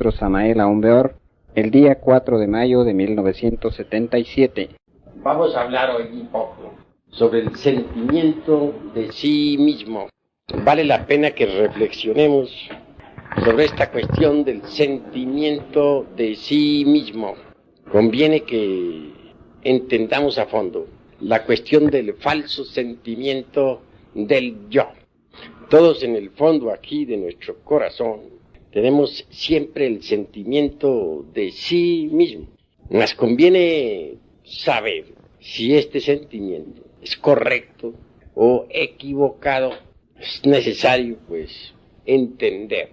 maestro Samael Aumbeor el día 4 de mayo de 1977. Vamos a hablar hoy un poco sobre el sentimiento de sí mismo. Vale la pena que reflexionemos sobre esta cuestión del sentimiento de sí mismo. Conviene que entendamos a fondo la cuestión del falso sentimiento del yo. Todos en el fondo aquí de nuestro corazón tenemos siempre el sentimiento de sí mismo. Nos conviene saber si este sentimiento es correcto o equivocado. Es necesario, pues, entender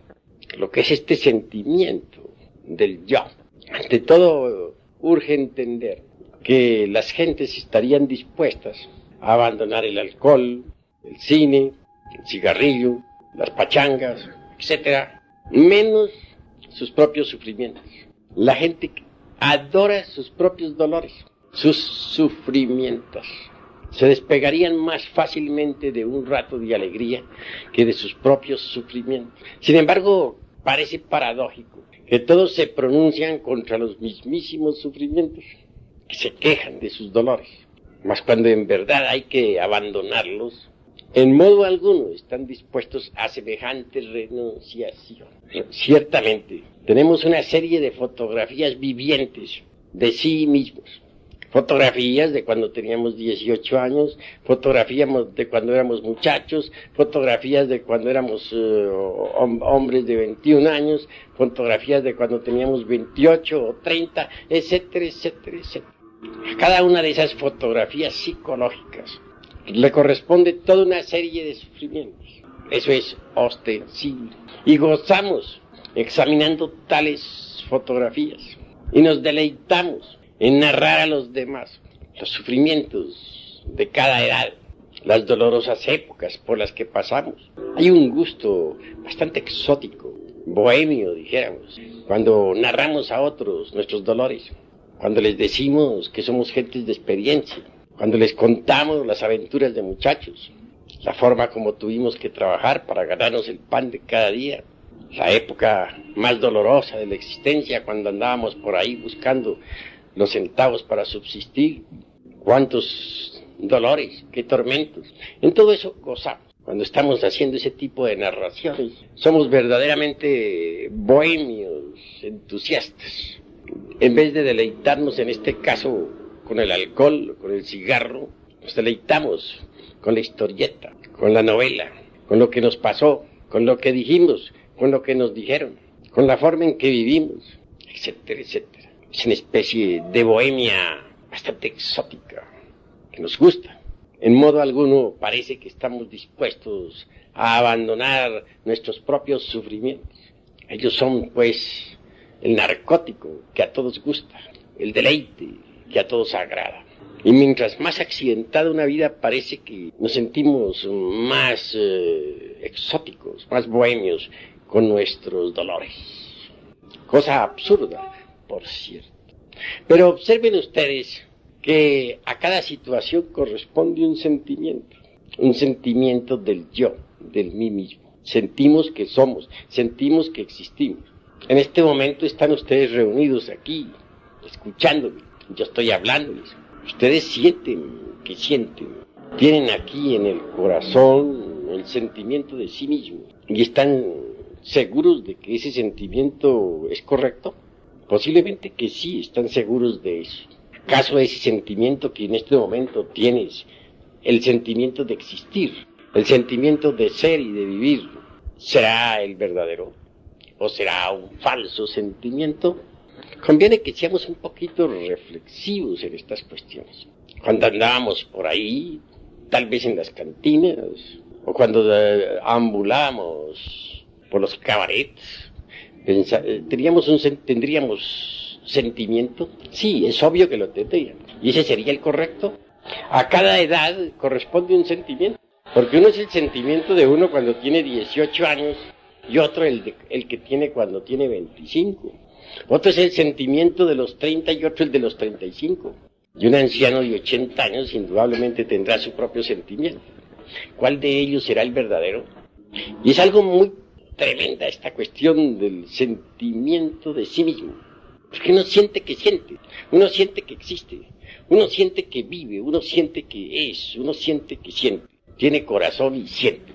lo que es este sentimiento del yo. Ante todo, urge entender que las gentes estarían dispuestas a abandonar el alcohol, el cine, el cigarrillo, las pachangas, etcétera, menos sus propios sufrimientos. La gente adora sus propios dolores, sus sufrimientos. Se despegarían más fácilmente de un rato de alegría que de sus propios sufrimientos. Sin embargo, parece paradójico que todos se pronuncian contra los mismísimos sufrimientos, que se quejan de sus dolores. Mas cuando en verdad hay que abandonarlos, en modo alguno están dispuestos a semejante renunciación. Ciertamente, tenemos una serie de fotografías vivientes de sí mismos. Fotografías de cuando teníamos 18 años, fotografías de cuando éramos muchachos, fotografías de cuando éramos hombres de 21 años, fotografías de cuando teníamos 28 o 30, etcétera, etcétera, etcétera. A cada una de esas fotografías psicológicas le corresponde toda una serie de sufrimientos. Eso es ostensible. Y gozamos examinando tales fotografías. Y nos deleitamos en narrar a los demás los sufrimientos de cada edad, las dolorosas épocas por las que pasamos. Hay un gusto bastante exótico, bohemio, dijéramos, cuando narramos a otros nuestros dolores, cuando les decimos que somos gentes de experiencia, cuando les contamos las aventuras de muchachos, la forma como tuvimos que trabajar para ganarnos el pan de cada día, la época más dolorosa de la existencia, cuando andábamos por ahí buscando los centavos para subsistir, cuántos dolores, qué tormentos. En todo eso gozamos. Cuando estamos haciendo ese tipo de narraciones, somos verdaderamente bohemios, entusiastas. En vez de deleitarnos en este caso con el alcohol, con el cigarro, nos deleitamos con la historieta, con la novela, con lo que nos pasó, con lo que dijimos, con lo que nos dijeron, con la forma en que vivimos, etcétera, etcétera. Es una especie de bohemia bastante exótica, que nos gusta. En modo alguno parece que estamos dispuestos a abandonar nuestros propios sufrimientos. Ellos son, pues, el narcótico que a todos gusta, el deleite que a todos agrada. Y mientras más accidentada una vida, parece que nos sentimos más exóticos, más bohemios con nuestros dolores. Cosa absurda, por cierto. Pero observen ustedes que a cada situación corresponde un sentimiento del yo, del mí mismo. Sentimos que somos, sentimos que existimos. En este momento están ustedes reunidos aquí, escuchándome. Yo estoy hablándoles. Ustedes sienten que sienten. Tienen aquí en el corazón el sentimiento de sí mismo. ¿Y están seguros de que ese sentimiento es correcto? Posiblemente que sí, están seguros de eso. ¿Acaso ese sentimiento que en este momento tienes, el sentimiento de existir, el sentimiento de ser y de vivir, será el verdadero? ¿O será un falso sentimiento? Conviene que seamos un poquito reflexivos en estas cuestiones. Cuando andábamos por ahí, tal vez en las cantinas, o cuando ambulábamos por los cabarets, ¿tendríamos sentimiento? Sí, es obvio que lo tendríamos. ¿Y ese sería el correcto? A cada edad corresponde un sentimiento. Porque uno es el sentimiento de uno cuando tiene 18 años y otro el que tiene cuando tiene 25. Otro es el sentimiento de los 30 y otro el de los 35. Y un anciano de 80 años indudablemente tendrá su propio sentimiento. ¿Cuál de ellos será el verdadero? Y es algo muy tremenda esta cuestión del sentimiento de sí mismo. Porque uno siente que siente, uno siente que existe, uno siente que vive, uno siente que es, uno siente que siente. Tiene corazón y siente.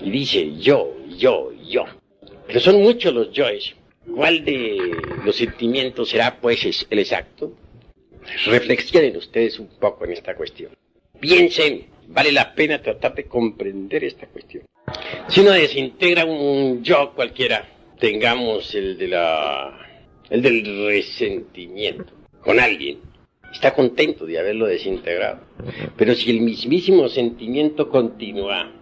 Y dice yo. Pero son muchos los yoes. ¿Cuál de los sentimientos será, pues, el exacto? Reflexionen ustedes un poco en esta cuestión. Piensen, vale la pena tratar de comprender esta cuestión. Si uno desintegra un yo cualquiera, tengamos el del resentimiento con alguien, está contento de haberlo desintegrado. Pero si el mismísimo sentimiento continúa,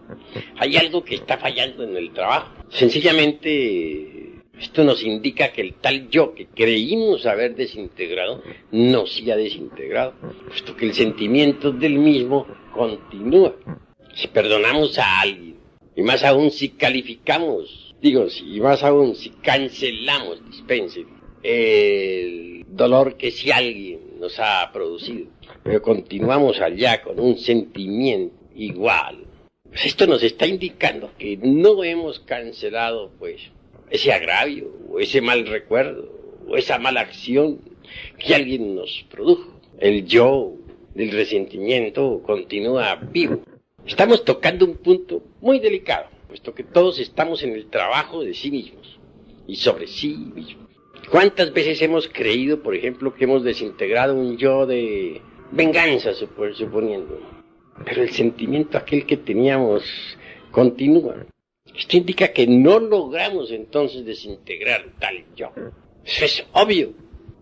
hay algo que está fallando en el trabajo. Sencillamente, esto nos indica que el tal yo que creímos haber desintegrado, no se ha desintegrado, puesto que el sentimiento del mismo continúa. Si perdonamos a alguien, y más aún si calificamos, y más aún si cancelamos, dispensen, el dolor que si alguien nos ha producido, pero continuamos allá con un sentimiento igual, pues esto nos está indicando que no hemos cancelado, pues, ese agravio, o ese mal recuerdo, o esa mala acción que alguien nos produjo. El yo del resentimiento continúa vivo. Estamos tocando un punto muy delicado, puesto que todos estamos en el trabajo de sí mismos y sobre sí mismos. ¿Cuántas veces hemos creído, por ejemplo, que hemos desintegrado un yo de venganza, suponiendo? Pero el sentimiento aquel que teníamos continúa. Esto indica que no logramos entonces desintegrar tal yo. Eso es obvio.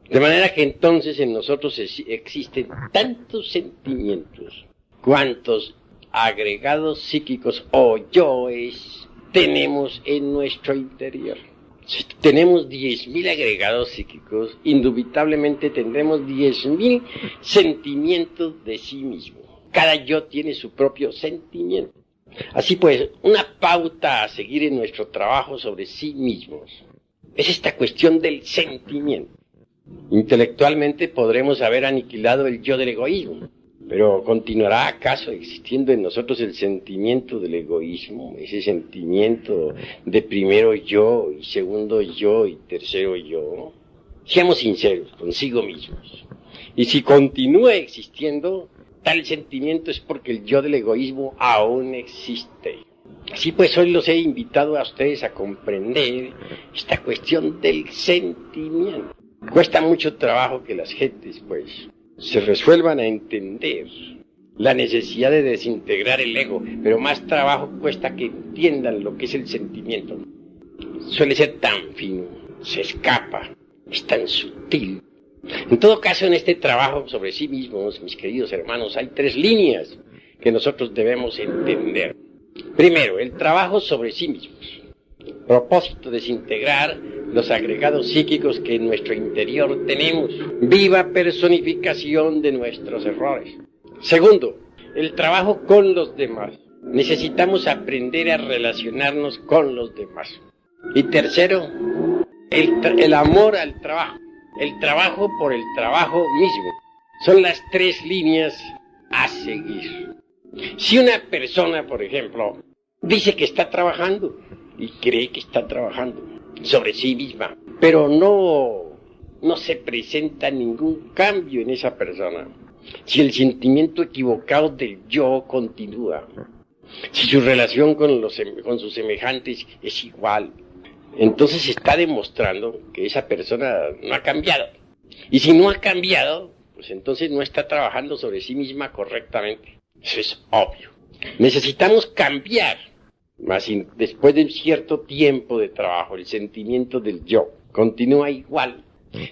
De manera que entonces en nosotros existen tantos sentimientos cuantos agregados psíquicos o yoes tenemos en nuestro interior. Si tenemos 10.000 agregados psíquicos, indubitablemente tendremos 10.000 sentimientos de sí mismo. Cada yo tiene su propio sentimiento. Así pues, una pauta a seguir en nuestro trabajo sobre sí mismos es esta cuestión del sentimiento. Intelectualmente podremos haber aniquilado el yo del egoísmo, pero ¿continuará acaso existiendo en nosotros el sentimiento del egoísmo? Ese sentimiento de primero yo, y segundo yo, y tercero yo. Seamos sinceros consigo mismos. Y si continúa existiendo, tal sentimiento es porque el yo del egoísmo aún existe. Así pues, hoy los he invitado a ustedes a comprender esta cuestión del sentimiento. Cuesta mucho trabajo que las gentes, pues, se resuelvan a entender la necesidad de desintegrar el ego, pero más trabajo cuesta que entiendan lo que es el sentimiento. Suele ser tan fino, se escapa, es tan sutil. En todo caso, en este trabajo sobre sí mismos, mis queridos hermanos, hay 3 líneas que nosotros debemos entender. Primero, el trabajo sobre sí mismos. Propósito, desintegrar los agregados psíquicos que en nuestro interior tenemos. Viva personificación de nuestros errores. Segundo, el trabajo con los demás. Necesitamos aprender a relacionarnos con los demás. Y tercero, el amor al trabajo. El trabajo por el trabajo mismo. Son las 3 líneas a seguir. Si una persona, por ejemplo, dice que está trabajando y cree que está trabajando sobre sí misma, pero no se presenta ningún cambio en esa persona, si el sentimiento equivocado del yo continúa, si su relación con sus semejantes es igual, entonces está demostrando que esa persona no ha cambiado. Y si no ha cambiado, pues entonces no está trabajando sobre sí misma correctamente. Eso es obvio. Necesitamos cambiar. Mas después de un cierto tiempo de trabajo, el sentimiento del yo continúa igual.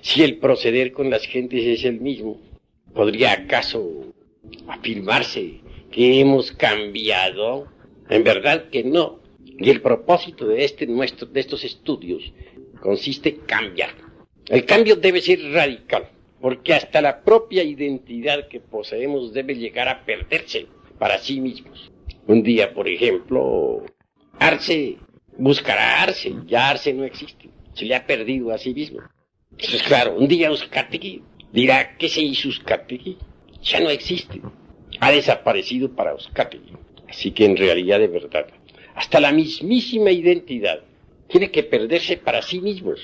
Si el proceder con las gentes es el mismo, ¿podría acaso afirmarse que hemos cambiado? En verdad que no. Y el propósito de estos estudios consiste en cambiar. El cambio debe ser radical, porque hasta la propia identidad que poseemos debe llegar a perderse para sí mismos. Un día, por ejemplo, Arce buscará a Arce, ya Arce no existe, se le ha perdido a sí mismo. Eso es claro, un día Uzcategui dirá, ¿qué se hizo Uzcategui? Ya no existe, ha desaparecido para Uzcategui. Así que en realidad, de verdad, hasta la mismísima identidad tiene que perderse para sí mismos.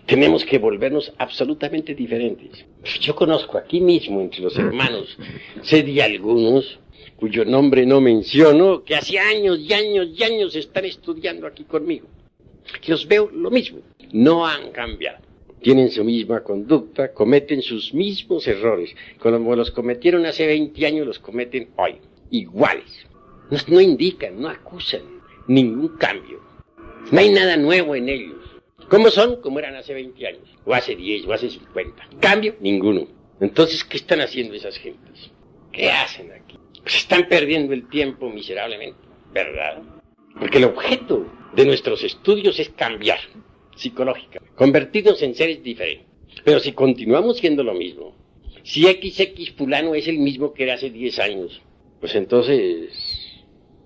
Tenemos que volvernos absolutamente diferentes. Yo conozco aquí mismo, entre los hermanos, sé de algunos cuyo nombre no menciono, que hace años y años y años están estudiando aquí conmigo. Los veo lo mismo, no han cambiado. Tienen su misma conducta, cometen sus mismos errores. Como los cometieron hace 20 años, los cometen hoy. Iguales. No indican, no acusan ningún cambio. No hay nada nuevo en ellos. ¿Cómo son? Como eran hace 20 años, o hace 10, o hace 50. Cambio, ninguno. Entonces, ¿qué están haciendo esas gentes? ¿Qué hacen aquí? Pues están perdiendo el tiempo miserablemente, ¿verdad? Porque el objeto de nuestros estudios es cambiar psicológicamente, convertirnos en seres diferentes. Pero si continuamos siendo lo mismo, si XX fulano es el mismo que era hace 10 años, pues entonces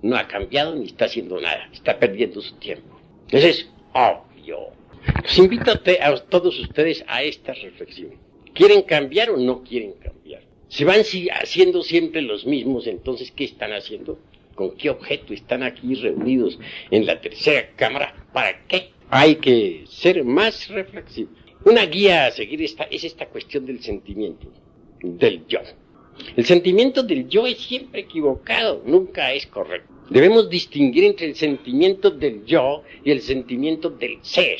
no ha cambiado ni está haciendo nada, está perdiendo su tiempo. Eso es obvio. Los invito a todos ustedes a esta reflexión. ¿Quieren cambiar o no quieren cambiar? Si van haciendo siempre los mismos, entonces, ¿qué están haciendo? ¿Con qué objeto están aquí reunidos en la tercera cámara? ¿Para qué? Hay que ser más reflexivos. Una guía a seguir es esta cuestión del sentimiento, del yo. El sentimiento del yo es siempre equivocado, nunca es correcto. Debemos distinguir entre el sentimiento del yo y el sentimiento del ser.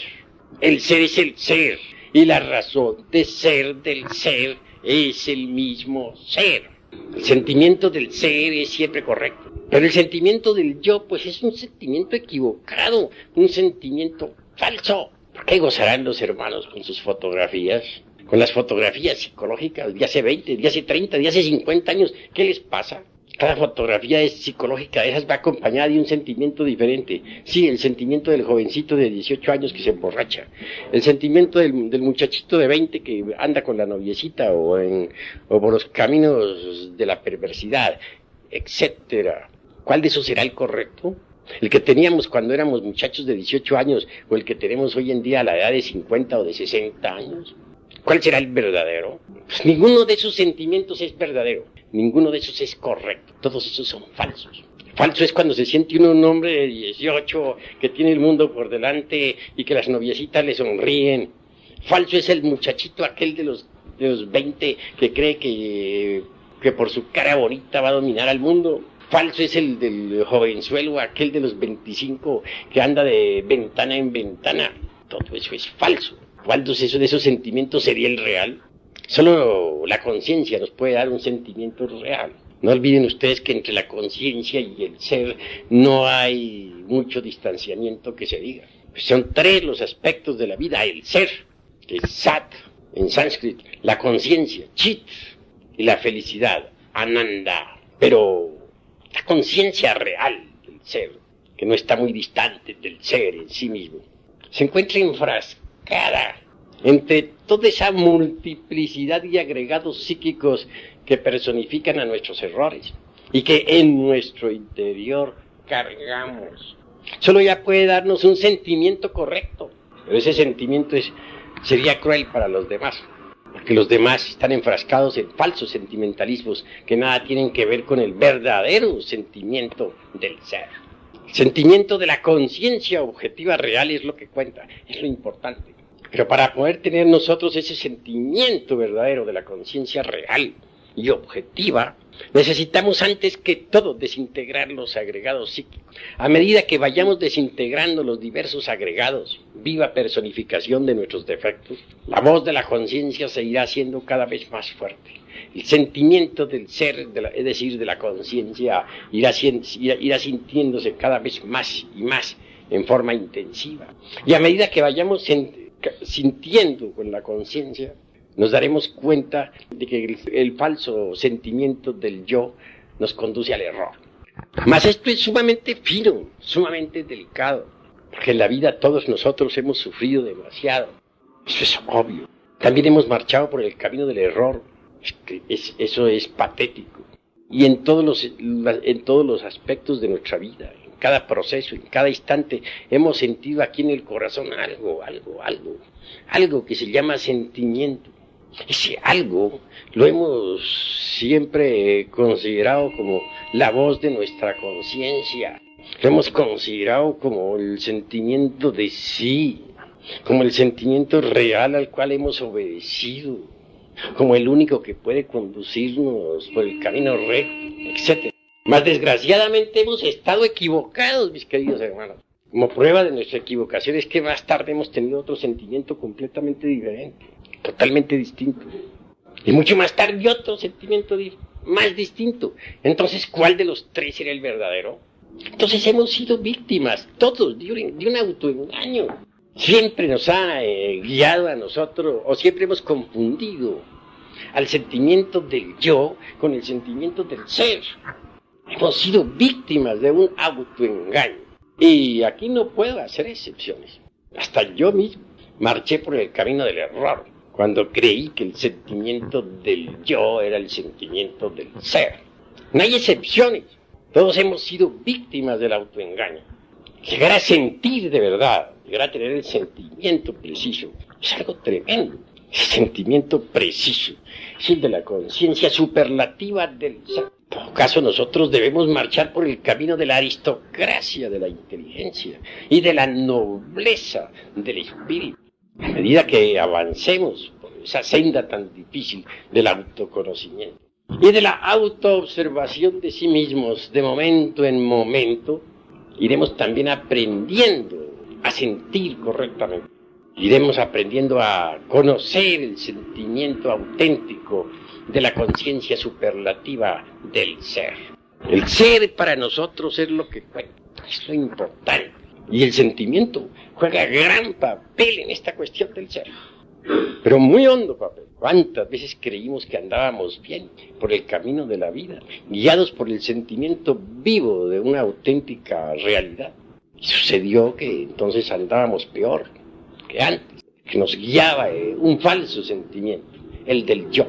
El ser es el ser, y la razón de ser del ser es el mismo ser. El sentimiento del ser es siempre correcto, pero el sentimiento del yo, pues es un sentimiento equivocado, un sentimiento falso. ¿Por qué gozarán los hermanos con sus fotografías? Con las fotografías psicológicas de hace 20, de hace 30, de hace 50 años. ¿Qué les pasa? Cada fotografía es psicológica, de esas va acompañada de un sentimiento diferente. Sí, el sentimiento del jovencito de 18 años que se emborracha. El sentimiento del muchachito de 20 que anda con la noviecita o por los caminos de la perversidad, etcétera. ¿Cuál de esos será el correcto? ¿El que teníamos cuando éramos muchachos de 18 años o el que tenemos hoy en día a la edad de 50 o de 60 años? ¿Cuál será el verdadero? Pues ninguno de esos sentimientos es verdadero. Ninguno de esos es correcto. Todos esos son falsos. Falso es cuando se siente uno un hombre de 18 que tiene el mundo por delante y que las noviecitas le sonríen. Falso es el muchachito aquel de los 20 que cree que por su cara bonita va a dominar al mundo. Falso es el del jovenzuelo aquel de los 25 que anda de ventana en ventana. Todo eso es falso. ¿Cuál de esos sentimientos sería el real? Solo la conciencia nos puede dar un sentimiento real. No olviden ustedes que entre la conciencia y el ser no hay mucho distanciamiento que se diga. Pues son tres los aspectos de la vida. El ser, que es sat en sánscrito, la conciencia, chit, y la felicidad, ananda. Pero la conciencia real del ser, que no está muy distante del ser en sí mismo, se encuentra enfrascada entre toda esa multiplicidad de agregados psíquicos que personifican a nuestros errores y que en nuestro interior cargamos. Solo ella puede darnos un sentimiento correcto, pero ese sentimiento sería cruel para los demás, porque los demás están enfrascados en falsos sentimentalismos que nada tienen que ver con el verdadero sentimiento del ser. El sentimiento de la conciencia objetiva real es lo que cuenta, es lo importante. Pero para poder tener nosotros ese sentimiento verdadero de la conciencia real y objetiva, necesitamos antes que todo desintegrar los agregados psíquicos. A medida que vayamos desintegrando los diversos agregados, viva personificación de nuestros defectos, la voz de la conciencia se irá haciendo cada vez más fuerte. El sentimiento del ser, es decir, de la conciencia, irá sintiéndose cada vez más y más en forma intensiva. Y a medida que vayamos sintiendo con la conciencia, nos daremos cuenta de que el falso sentimiento del yo nos conduce al error. Mas esto es sumamente fino, sumamente delicado, porque en la vida todos nosotros hemos sufrido demasiado. Eso es obvio. También hemos marchado por el camino del error. Eso es patético. Y en todos los aspectos de nuestra vida, en cada proceso, en cada instante, hemos sentido aquí en el corazón algo que se llama sentimiento. Ese algo lo hemos siempre considerado como la voz de nuestra conciencia. Lo hemos considerado como el sentimiento de sí, como el sentimiento real al cual hemos obedecido, como el único que puede conducirnos por el camino recto, etc. Mas desgraciadamente hemos estado equivocados, mis queridos hermanos. Como prueba de nuestra equivocación es que más tarde hemos tenido otro sentimiento completamente diferente, totalmente distinto. Y mucho más tarde otro sentimiento más distinto. Entonces, ¿cuál de los tres era el verdadero? Entonces hemos sido víctimas, todos, de un autoengaño. Siempre nos ha guiado a nosotros, o siempre hemos confundido al sentimiento del yo con el sentimiento del ser. Hemos sido víctimas de un autoengaño. Y aquí no puedo hacer excepciones. Hasta yo mismo marché por el camino del error, cuando creí que el sentimiento del yo era el sentimiento del ser. No hay excepciones. Todos hemos sido víctimas del autoengaño. Llegar a sentir de verdad, llegar a tener el sentimiento preciso, es algo tremendo. El sentimiento preciso es el de la conciencia superlativa del ser. En todo caso, nosotros debemos marchar por el camino de la aristocracia de la inteligencia y de la nobleza del espíritu. A medida que avancemos por esa senda tan difícil del autoconocimiento y de la autoobservación de sí mismos de momento en momento, iremos también aprendiendo a sentir correctamente. Iremos aprendiendo a conocer el sentimiento auténtico de la conciencia superlativa del ser. El ser para nosotros es lo que cuenta, es lo importante. Y el sentimiento juega gran papel en esta cuestión del ser. Pero muy hondo papel. ¿Cuántas veces creímos que andábamos bien por el camino de la vida, guiados por el sentimiento vivo de una auténtica realidad? Y sucedió que entonces andábamos peor que antes, que nos guiaba un falso sentimiento, el del yo.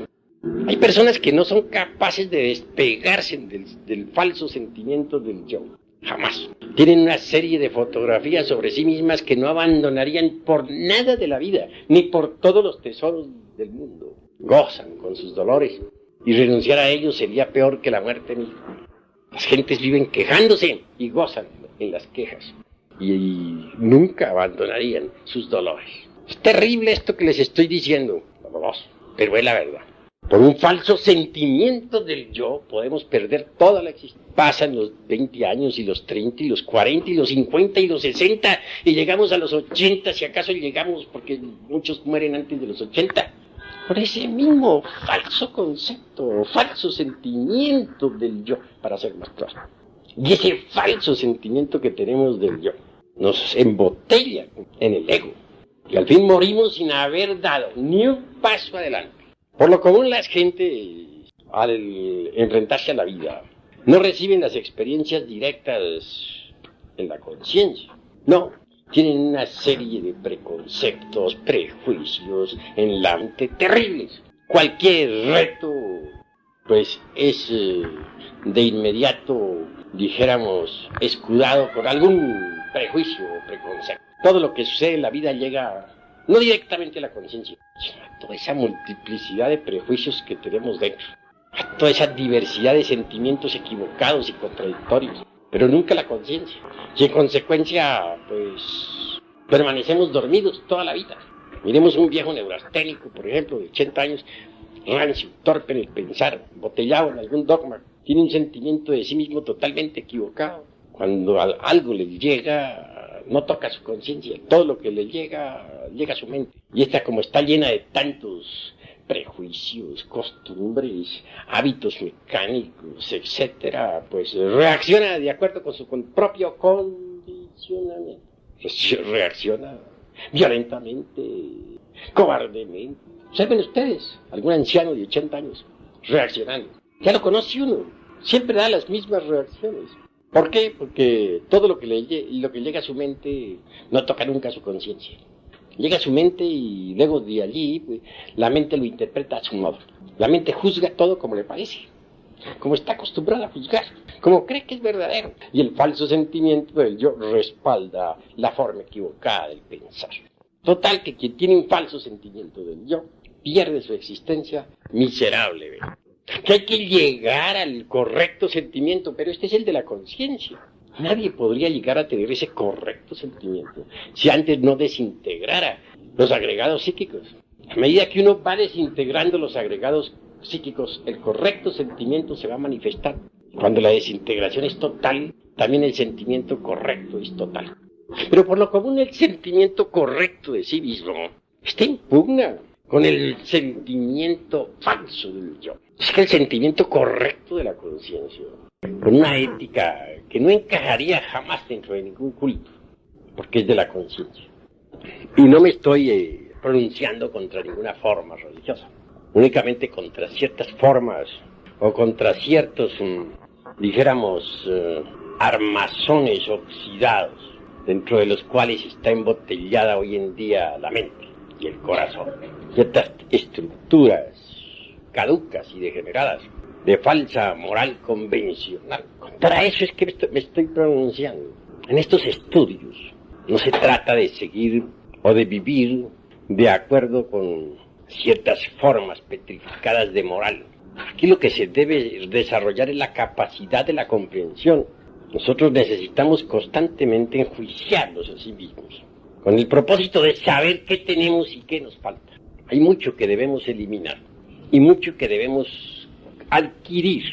Hay personas que no son capaces de despegarse del falso sentimiento del yo. Jamás. Tienen una serie de fotografías sobre sí mismas que no abandonarían por nada de la vida, ni por todos los tesoros del mundo. Gozan con sus dolores, y renunciar a ellos sería peor que la muerte misma. Las gentes viven quejándose y gozan en las quejas, y nunca abandonarían sus dolores. Es terrible esto que les estoy diciendo, doloroso, pero es la verdad. Por un falso sentimiento del yo podemos perder toda la existencia. Pasan los 20 años y los 30 y los 40 y los 50 y los 60 y llegamos a los 80, si acaso llegamos, porque muchos mueren antes de los 80. Por ese mismo falso concepto, falso sentimiento del yo, para ser más claro. Y ese falso sentimiento que tenemos del yo nos embotella en el ego. Y al fin morimos sin haber dado ni un paso adelante. Por lo común las gentes, al enfrentarse a la vida, no reciben las experiencias directas en la conciencia. No, tienen una serie de preconceptos, prejuicios en la mente terribles. Cualquier reto, pues es de inmediato, dijéramos, escudado por algún prejuicio o preconcepto. Todo lo que sucede en la vida llega no directamente a la conciencia, sino a toda esa multiplicidad de prejuicios que tenemos dentro, a toda esa diversidad de sentimientos equivocados y contradictorios, pero nunca la conciencia. Y en consecuencia, pues, permanecemos dormidos toda la vida. Miremos un viejo neurasténico, por ejemplo, de 80 años, rancio, torpe en el pensar, botellado en algún dogma, tiene un sentimiento de sí mismo totalmente equivocado. Cuando algo le llega, no toca su conciencia, todo lo que le llega a su mente. Y esta, como está llena de tantos prejuicios, costumbres, hábitos mecánicos, etcétera, pues reacciona de acuerdo con su propio condicionamiento. Reacciona violentamente, cobardemente. ¿Saben ustedes? Algún anciano de 80 años reaccionando. Ya lo conoce uno, siempre da las mismas reacciones. ¿Por qué? Porque todo lo que llega a su mente no toca nunca su conciencia. Llega a su mente y luego de allí, pues, la mente lo interpreta a su modo. La mente juzga todo como le parece, como está acostumbrada a juzgar, como cree que es verdadero. Y el falso sentimiento del yo respalda la forma equivocada del pensar. Total, que quien tiene un falso sentimiento del yo pierde su existencia miserablemente. Que hay que llegar al correcto sentimiento, pero este es el de la conciencia. Nadie podría llegar a tener ese correcto sentimiento si antes no desintegrara los agregados psíquicos. A medida que uno va desintegrando los agregados psíquicos, el correcto sentimiento se va a manifestar. Cuando la desintegración es total, también el sentimiento correcto es total. Pero por lo común el sentimiento correcto de sí mismo está en pugna con el sentimiento falso del yo. Es que el sentimiento correcto de la conciencia, con una ética que no encajaría jamás dentro de ningún culto, porque es de la conciencia. Y no me estoy pronunciando contra ninguna forma religiosa, únicamente contra ciertas formas o contra ciertos, dijéramos, armazones oxidados, dentro de los cuales está embotellada hoy en día la mente y el corazón. Ciertas estructuras caducas y degeneradas, de falsa moral convencional. Contra eso es que me estoy pronunciando. En estos estudios no se trata de seguir o de vivir de acuerdo con ciertas formas petrificadas de moral. Aquí lo que se debe desarrollar es la capacidad de la comprensión. Nosotros necesitamos constantemente enjuiciarnos a sí mismos, con el propósito de saber qué tenemos y qué nos falta. Hay mucho que debemos eliminar y mucho que debemos adquirir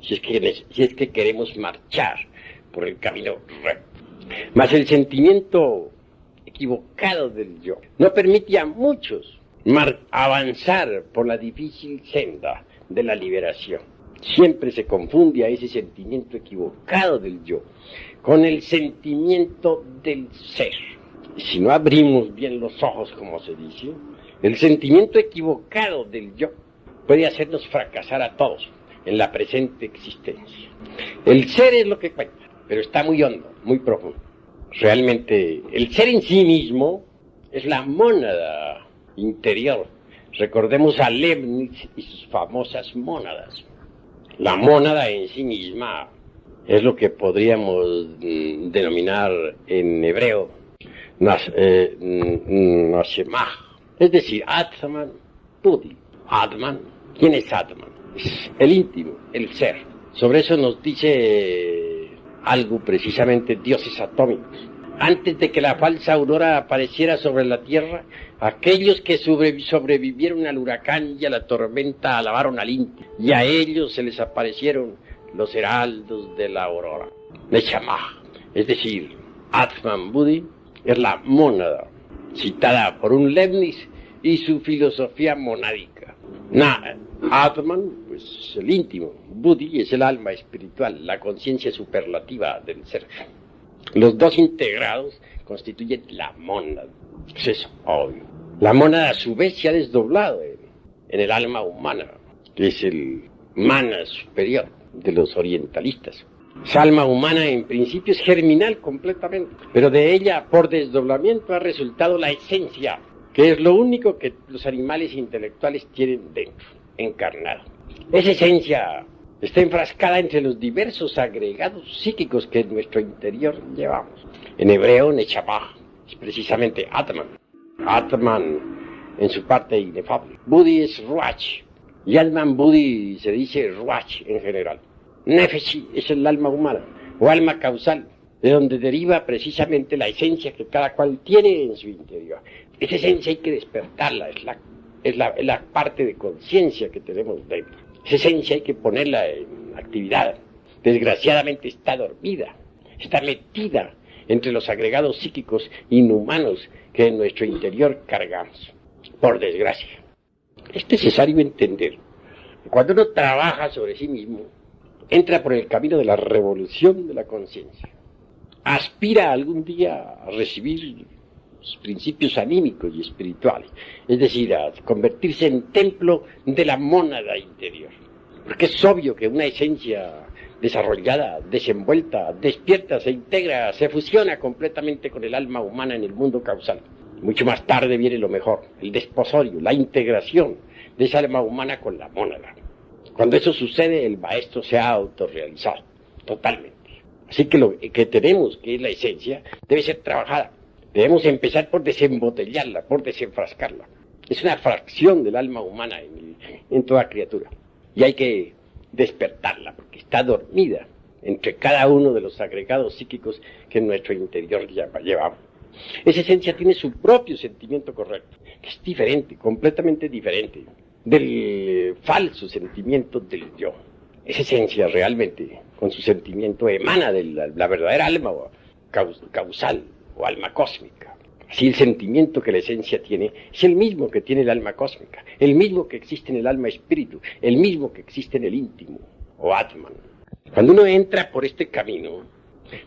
si es que queremos marchar por el camino recto. Mas el sentimiento equivocado del yo no permite a muchos avanzar por la difícil senda de la liberación. Siempre se confunde a ese sentimiento equivocado del yo con el sentimiento del ser. Y si no abrimos bien los ojos, como se dice, el sentimiento equivocado del yo puede hacernos fracasar a todos en la presente existencia. El ser es lo que cuenta, pero está muy hondo, muy profundo. Realmente, el ser en sí mismo es la mónada interior. Recordemos a Leibniz y sus famosas mónadas. La mónada en sí misma es lo que podríamos denominar en hebreo Nashemah, es decir, Atman, Budi. Atman, ¿quién es Atman? Es el íntimo, el ser. Sobre eso nos dice algo precisamente dioses atómicos. Antes de que la falsa aurora apareciera sobre la tierra, aquellos que sobrevivieron al huracán y a la tormenta alabaron al Inti, y a ellos se les aparecieron los heraldos de la aurora. Neshama, es decir, Atman Budi, es la mónada, citada por un Leibniz y su filosofía monádica. Atman, pues el íntimo, Budi es el alma espiritual, la conciencia superlativa del ser. Los dos integrados constituyen la mónada. Es eso, obvio. La mónada a su vez se ha desdoblado en el alma humana, que es el mana superior de los orientalistas. Esa alma humana en principio es germinal completamente, pero de ella por desdoblamiento ha resultado la esencia, que es lo único que los animales intelectuales tienen dentro, encarnado. Esa esencia está enfrascada entre los diversos agregados psíquicos que en nuestro interior llevamos. En hebreo, Neshama es precisamente Atman. Atman en su parte inefable. Budi es Ruach. Y Atman Budi se dice Ruach en general. Nefeshi es el alma humana, o alma causal, de donde deriva precisamente la esencia que cada cual tiene en su interior. Esa esencia hay que despertarla, es la parte de conciencia que tenemos dentro. Esa esencia hay que ponerla en actividad. Desgraciadamente está dormida, está metida entre los agregados psíquicos inhumanos que en nuestro interior cargamos, por desgracia. Es necesario entender que cuando uno trabaja sobre sí mismo, entra por el camino de la revolución de la conciencia. Aspira algún día a recibir los principios anímicos y espirituales, es decir, a convertirse en templo de la mónada interior. Porque es obvio que una esencia desarrollada, desenvuelta, despierta, se integra, se fusiona completamente con el alma humana en el mundo causal. Mucho más tarde viene lo mejor, el desposorio, la integración de esa alma humana con la mónada. Cuando eso sucede, el maestro se ha autorrealizado totalmente. Así que lo que tenemos, que es la esencia, debe ser trabajada. Debemos empezar por desembotellarla, por desenfrascarla. Es una fracción del alma humana en toda criatura. Y hay que despertarla, porque está dormida entre cada uno de los agregados psíquicos que en nuestro interior llevamos. Esa esencia tiene su propio sentimiento correcto, que es diferente, completamente diferente del falso sentimiento del yo. Esa esencia realmente, con su sentimiento, emana de la verdadera alma causal o alma cósmica. Así el sentimiento que la esencia tiene es el mismo que tiene el alma cósmica, el mismo que existe en el alma espíritu, el mismo que existe en el íntimo o Atman. Cuando uno entra por este camino,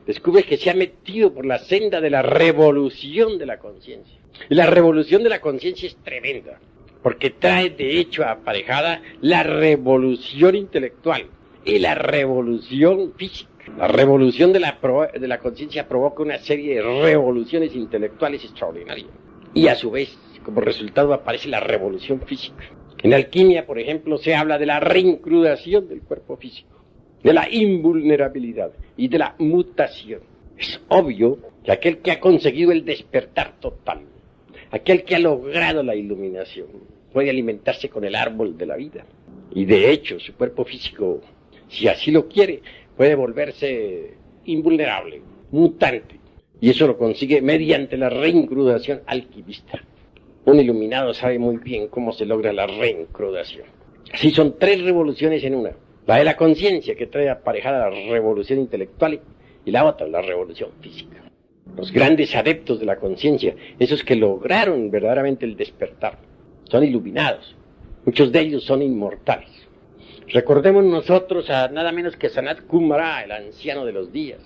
descubre que se ha metido por la senda de la revolución de la conciencia. Y la revolución de la conciencia es tremenda, porque trae de hecho aparejada la revolución intelectual y la revolución física. La revolución de la conciencia provoca una serie de revoluciones intelectuales extraordinarias. Y a su vez, como resultado, aparece la revolución física. En alquimia, por ejemplo, se habla de la reincrudación del cuerpo físico, de la invulnerabilidad y de la mutación. Es obvio que aquel que ha conseguido el despertar total, aquel que ha logrado la iluminación, puede alimentarse con el árbol de la vida. Y de hecho, su cuerpo físico, si así lo quiere, puede volverse invulnerable, mutante. Y eso lo consigue mediante la reincrudación alquimista. Un iluminado sabe muy bien cómo se logra la reincrudación. Así son 3 revoluciones en una. La de la conciencia, que trae aparejada la revolución intelectual, y la otra, la revolución física. Los grandes adeptos de la conciencia, esos que lograron verdaderamente el despertar, son iluminados. Muchos de ellos son inmortales. Recordemos nosotros a nada menos que Sanat Kumara, el anciano de los días,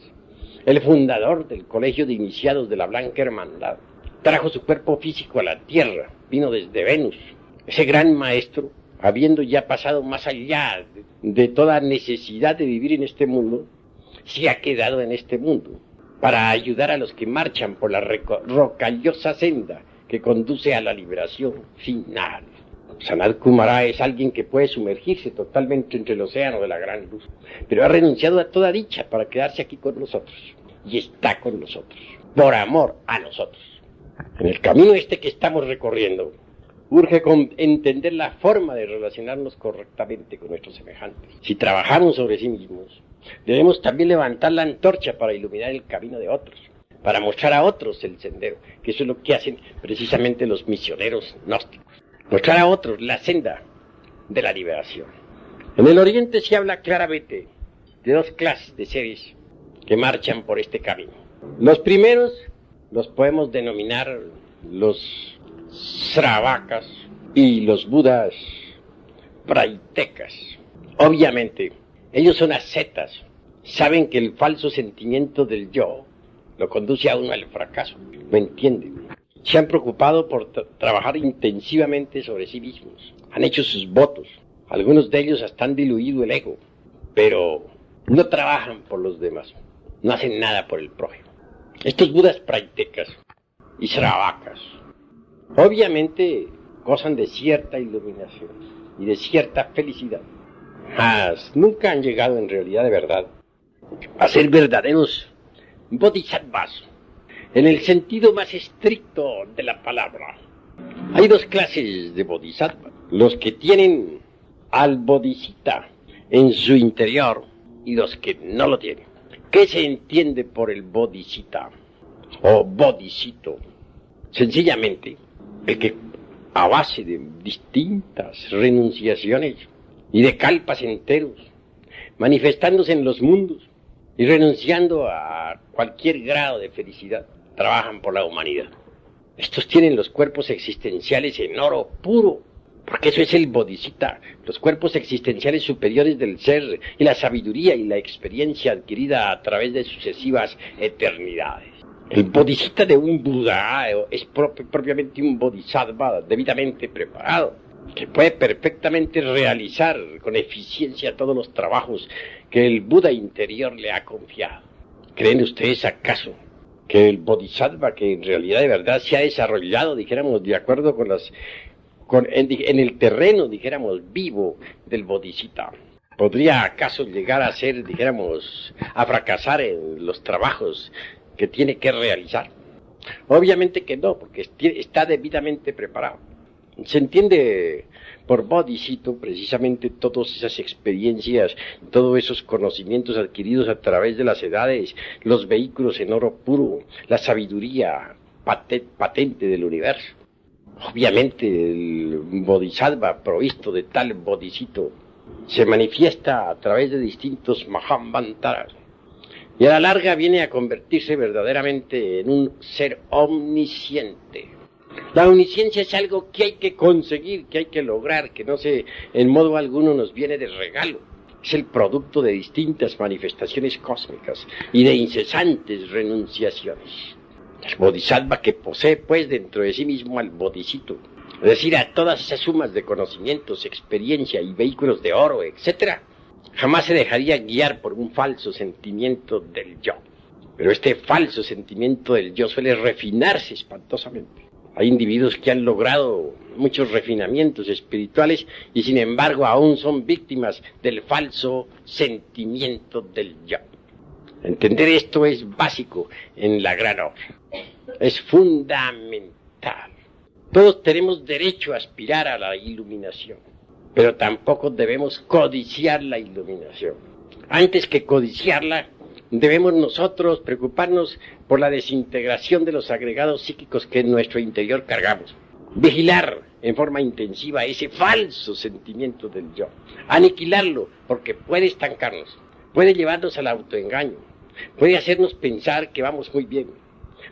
el fundador del colegio de iniciados de la Blanca Hermandad. Trajo su cuerpo físico a la tierra, vino desde Venus. Ese gran maestro, habiendo ya pasado más allá de toda necesidad de vivir en este mundo, se ha quedado en este mundo para ayudar a los que marchan por la rocallosa senda que conduce a la liberación final. Sanat Kumara es alguien que puede sumergirse totalmente entre el océano de la gran luz, pero ha renunciado a toda dicha para quedarse aquí con nosotros, y está con nosotros, por amor a nosotros. En el camino que estamos recorriendo, urge entender la forma de relacionarnos correctamente con nuestros semejantes. Si trabajamos sobre sí mismos, debemos también levantar la antorcha para iluminar el camino de otros, para mostrar a otros el sendero, que eso es lo que hacen precisamente los misioneros gnósticos. Mostrar a otros la senda de la liberación. En el Oriente se habla claramente de 2 clases de seres que marchan por este camino. Los primeros los podemos denominar los Sravakas y los Budas Praitecas. Obviamente, ellos son ascetas, saben que el falso sentimiento del yo lo conduce a uno al fracaso, ¿lo entienden? Se han preocupado por trabajar intensivamente sobre sí mismos. Han hecho sus votos. Algunos de ellos hasta han diluido el ego. Pero no trabajan por los demás. No hacen nada por el prójimo. Estos budas praitecas y sravakas, obviamente, gozan de cierta iluminación y de cierta felicidad. Mas nunca han llegado en realidad de verdad a ser verdaderos bodhisattvas, en el sentido más estricto de la palabra. Hay 2 clases de bodhisattvas: los que tienen al bodhisattva en su interior y los que no lo tienen. ¿Qué se entiende por el bodhisattva o bodhisito? Sencillamente, el que a base de distintas renunciaciones y de kalpas enteros, manifestándose en los mundos y renunciando a cualquier grado de felicidad, trabajan por la humanidad. Estos tienen los cuerpos existenciales en oro puro, porque eso es el bodhisattva, los cuerpos existenciales superiores del ser y la sabiduría y la experiencia adquirida a través de sucesivas eternidades. El bodhisattva de un Buda es propiamente un bodhisattva debidamente preparado, que puede perfectamente realizar con eficiencia todos los trabajos que el Buda interior le ha confiado. ¿Creen ustedes acaso que el bodhisattva, que en realidad de verdad se ha desarrollado, dijéramos, de acuerdo con en el terreno, dijéramos, vivo del bodhisattva, podría acaso llegar a ser, dijéramos, a fracasar en los trabajos que tiene que realizar? Obviamente que no, porque está debidamente preparado. Se entiende Por bodhisattva, precisamente todas esas experiencias, todos esos conocimientos adquiridos a través de las edades, los vehículos en oro puro, la sabiduría patente del universo. Obviamente el bodhisattva provisto de tal bodhisattva se manifiesta a través de distintos Mahamantaras y a la larga viene a convertirse verdaderamente en un ser omnisciente. La omnisciencia es algo que hay que conseguir, que hay que lograr, que no se, en modo alguno nos viene de regalo. Es el producto de distintas manifestaciones cósmicas y de incesantes renunciaciones. El bodhisattva que posee pues dentro de sí mismo al bodhisattva, es decir, a todas esas sumas de conocimientos, experiencia y vehículos de oro, etc., jamás se dejaría guiar por un falso sentimiento del yo. Pero este falso sentimiento del yo suele refinarse espantosamente. Hay individuos que han logrado muchos refinamientos espirituales y sin embargo aún son víctimas del falso sentimiento del yo. Entender esto es básico en la gran obra. Es fundamental. Todos tenemos derecho a aspirar a la iluminación, pero tampoco debemos codiciar la iluminación. Antes que codiciarla, debemos nosotros preocuparnos por la desintegración de los agregados psíquicos que en nuestro interior cargamos. Vigilar en forma intensiva ese falso sentimiento del yo. Aniquilarlo, porque puede estancarnos, puede llevarnos al autoengaño, puede hacernos pensar que vamos muy bien,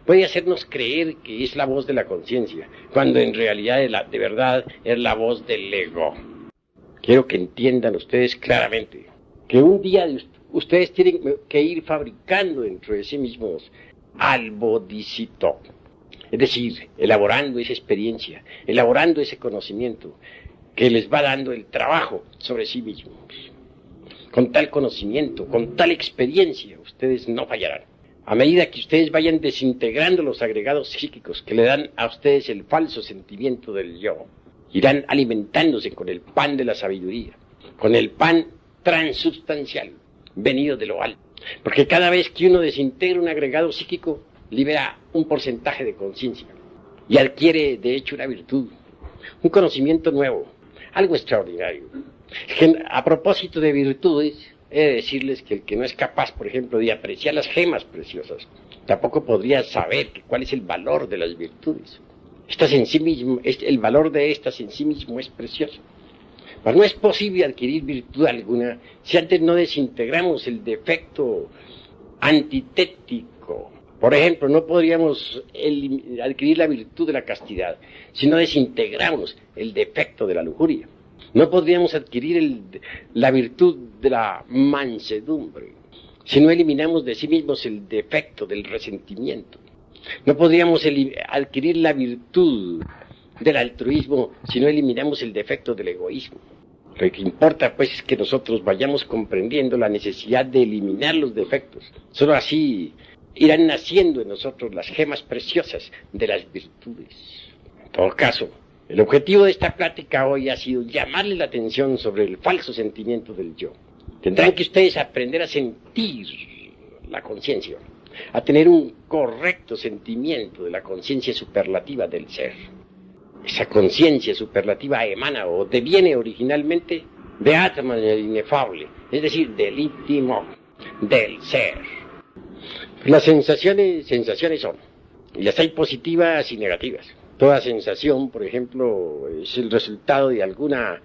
puede hacernos creer que es la voz de la conciencia, cuando en realidad de verdad es la voz del ego. Quiero que entiendan ustedes claramente que un día ustedes tienen que ir fabricando dentro de sí mismos al bodhisattva, es decir, elaborando esa experiencia, elaborando ese conocimiento que les va dando el trabajo sobre sí mismos. Con tal conocimiento, con tal experiencia, ustedes no fallarán. A medida que ustedes vayan desintegrando los agregados psíquicos que le dan a ustedes el falso sentimiento del yo, irán alimentándose con el pan de la sabiduría, con el pan transubstancial, venido de lo alto. Porque cada vez que uno desintegra un agregado psíquico, libera un porcentaje de conciencia y adquiere, de hecho, una virtud, un conocimiento nuevo, algo extraordinario. A propósito de virtudes, he de decirles que el que no es capaz, por ejemplo, de apreciar las gemas preciosas, tampoco podría saber cuál es el valor de las virtudes. Estas en sí mismo, el valor de estas en sí mismo es precioso. Pero no es posible adquirir virtud alguna si antes no desintegramos el defecto antitético. Por ejemplo, no podríamos adquirir la virtud de la castidad si no desintegramos el defecto de la lujuria. No podríamos adquirir la virtud de la mansedumbre si no eliminamos de sí mismos el defecto del resentimiento. No podríamos adquirir la virtud del altruismo si no eliminamos el defecto del egoísmo. Lo que importa pues es que nosotros vayamos comprendiendo la necesidad de eliminar los defectos. Solo así irán naciendo en nosotros las gemas preciosas de las virtudes. En todo caso, el objetivo de esta plática hoy ha sido llamarle la atención sobre el falso sentimiento del yo. Tendrán que ustedes aprender a sentir la conciencia, a tener un correcto sentimiento de la conciencia superlativa del ser. Esa conciencia superlativa emana o deviene originalmente de Atman, el inefable, es decir, del íntimo, del ser. Las sensaciones son, y las hay positivas y negativas. Toda sensación, por ejemplo, es el resultado de alguna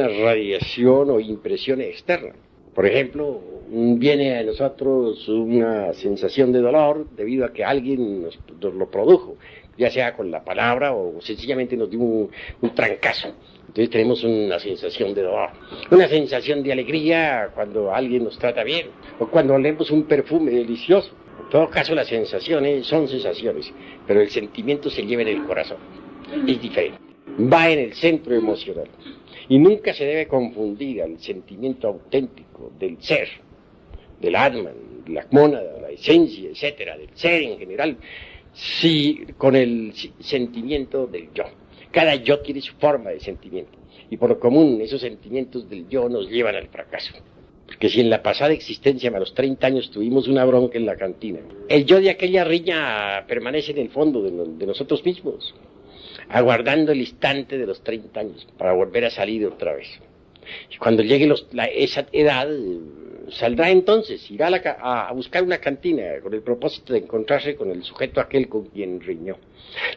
radiación o impresión externa. Por ejemplo, viene a nosotros una sensación de dolor debido a que alguien nos lo produjo, ya sea con la palabra o sencillamente nos dio un trancazo. Entonces tenemos una sensación de dolor. Una sensación de alegría cuando alguien nos trata bien, o cuando olemos un perfume delicioso. En todo caso, las sensaciones son sensaciones, pero el sentimiento se lleva en el corazón. Es diferente. Va en el centro emocional. Y nunca se debe confundir al sentimiento auténtico del ser, del Atman, de la mónada, la esencia, etcétera, del ser en general, con el sentimiento del yo. Cada yo tiene su forma de sentimiento. Y por lo común, esos sentimientos del yo nos llevan al fracaso. Porque si en la pasada existencia, a los 30 años, tuvimos una bronca en la cantina, el yo de aquella riña permanece en el fondo de nosotros mismos. aguardando el instante de los 30 años para volver a salir otra vez. Y cuando llegue esa edad, saldrá entonces, irá a buscar una cantina con el propósito de encontrarse con el sujeto aquel con quien riñó.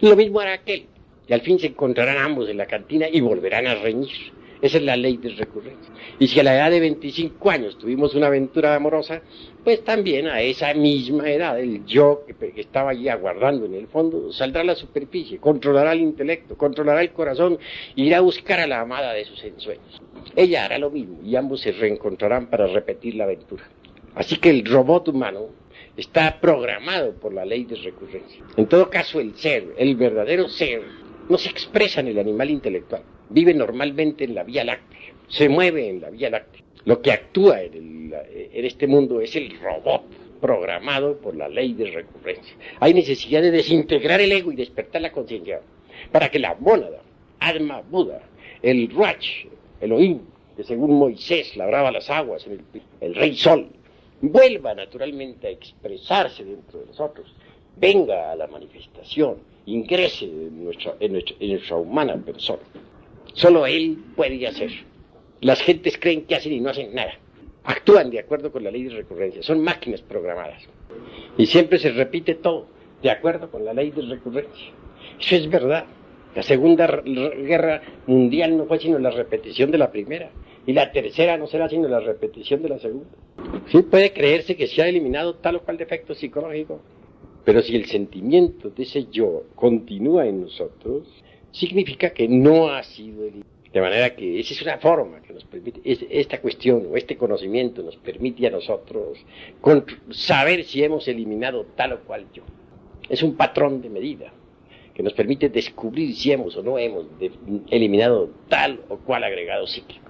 Lo mismo hará aquel, y al fin se encontrarán ambos en la cantina y volverán a reñir. Esa es la ley de recurrencia. Y si a la edad de 25 años tuvimos una aventura amorosa, pues también a esa misma edad el yo que estaba allí aguardando en el fondo saldrá a la superficie, controlará el intelecto, controlará el corazón, irá a buscar a la amada de sus ensueños. Ella hará lo mismo y ambos se reencontrarán para repetir la aventura. Así que el robot humano está programado por la ley de recurrencia. En todo caso, el ser, el verdadero ser, no se expresa en el animal intelectual. Vive normalmente en la Vía Láctea, se mueve en la Vía Láctea. Lo que actúa en este mundo es el robot programado por la ley de recurrencia. Hay necesidad de desintegrar el ego y despertar la conciencia para que la mónada, Atma Buda, el Ruach, Elohim, que según Moisés labraba las aguas, el Rey Sol, vuelva naturalmente a expresarse dentro de nosotros, venga a la manifestación, ingrese en nuestra humana persona. Solo él puede hacer. Las gentes creen que hacen y no hacen nada. Actúan de acuerdo con la ley de recurrencia. Son máquinas programadas. Y siempre se repite todo de acuerdo con la ley de recurrencia. Eso es verdad. La Segunda Guerra Mundial no fue sino la repetición de la primera. Y la tercera no será sino la repetición de la segunda. Sí puede creerse que se ha eliminado tal o cual defecto psicológico. Pero si el sentimiento de ese yo continúa en nosotros, significa que no ha sido eliminado. De manera que esa es una forma que nos permite, esta cuestión o este conocimiento nos permite a nosotros saber si hemos eliminado tal o cual yo. Es un patrón de medida que nos permite descubrir si hemos o no hemos eliminado tal o cual agregado psíquico.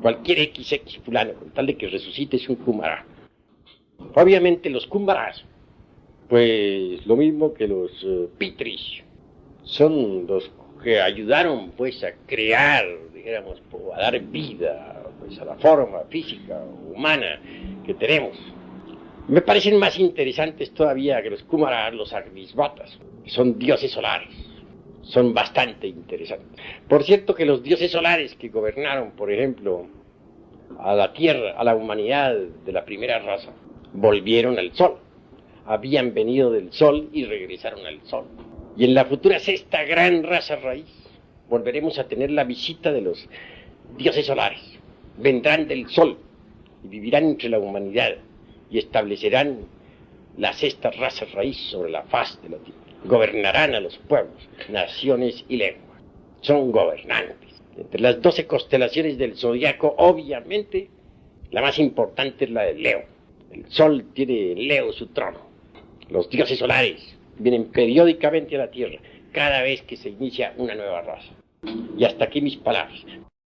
Cualquier XX fulano, con tal de que resucite, es un Kumara. Obviamente los Kumaras, pues lo mismo que los Pitris, son los que ayudaron pues a crear, digamos, a dar vida pues a la forma física, humana que tenemos. Me parecen más interesantes todavía que los Kumaras, los Agnisvatas, que son dioses solares. Son bastante interesantes. Por cierto que los dioses solares que gobernaron, por ejemplo, a la Tierra, a la humanidad de la primera raza, volvieron al Sol. Habían venido del Sol y regresaron al Sol. Y en la futura sexta gran raza raíz volveremos a tener la visita de los dioses solares. Vendrán del Sol y vivirán entre la humanidad y establecerán la sexta raza raíz sobre la faz de la tierra. Gobernarán a los pueblos, naciones y lenguas. Son gobernantes. Entre las 12 constelaciones del zodiaco, obviamente, la más importante es la de Leo. El Sol tiene en Leo su trono. Los dioses solares vienen periódicamente a la Tierra, cada vez que se inicia una nueva raza. Y hasta aquí mis palabras.